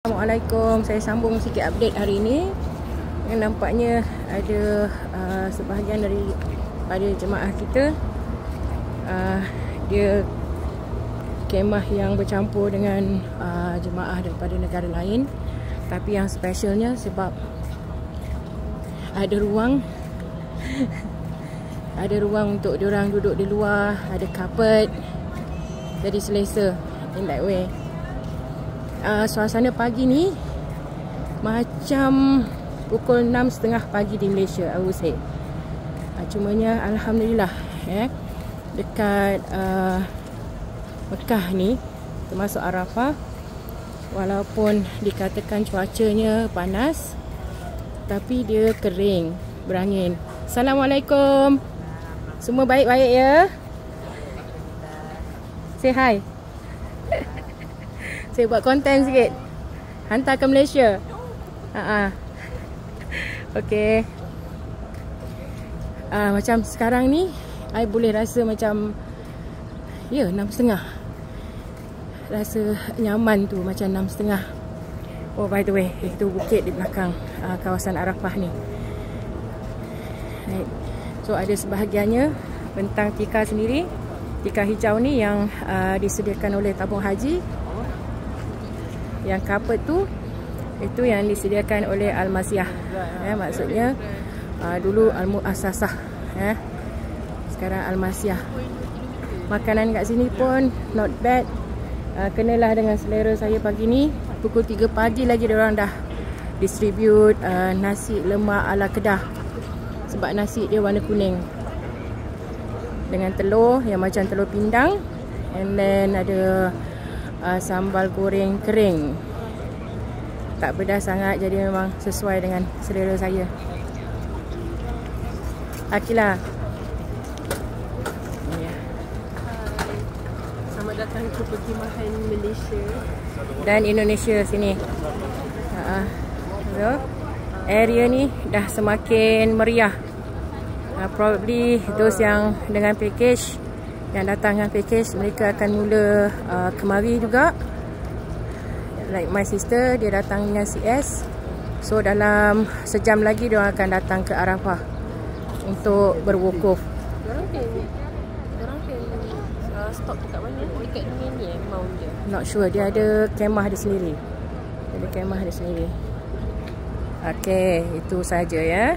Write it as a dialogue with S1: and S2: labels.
S1: Assalamualaikum, saya sambung sikit update hari ini. Yang nampaknya ada sebahagian daripada jemaah kita, dia kemah yang bercampur dengan jemaah daripada negara lain. Tapi yang specialnya sebab ada ruang ada ruang untuk diorang duduk di luar, ada carpet, jadi selesa in that way. Suasana pagi ni macam pukul 6.30 pagi di Malaysia, I would say. Cumanya Alhamdulillah dekat Mekah ni, termasuk Arafah, walaupun dikatakan cuacanya panas, tapi dia kering, berangin. Assalamualaikum. Semua baik-baik ya? Say hi. Saya buat konten sikit, hantar ke Malaysia. Okay. Macam sekarang ni I boleh rasa macam 6.30. Rasa nyaman tu macam 6.30. Oh, by the way, itu bukit di belakang kawasan Arafah ni. Right. So ada sebahagiannya bentang tikar sendiri, tikar hijau ni yang disediakan oleh tabung haji. Yang carpet tu, itu yang disediakan oleh Al-Masiyah. Maksudnya dulu Al-Mu'assasah, sekarang Al-Masiyah. Makanan kat sini pun not bad. Kenalah dengan selera saya pagi ni. Pukul 3 pagi lagi diorang dah distribute nasi lemak ala Kedah. Sebab nasi dia warna kuning dengan telur yang macam telur pindang, and then ada sambal goreng kering. Tak pedas sangat, jadi memang sesuai dengan selera saya. Akila.
S2: Selamat datang ke perkhemahan Malaysia
S1: dan Indonesia sini. So, area ni dah semakin meriah. Probably those yang dengan package, yang datang dengan package, mereka akan mula kemari juga. Like my sister, dia datang dengan CS. So dalam sejam lagi dia akan datang ke Arafah untuk berwukuf.
S2: Diorang kan stop dekat mana? Dekat ni Mount dia.
S1: Not sure, dia ada kemah dia sendiri. Okay, itu saja ya.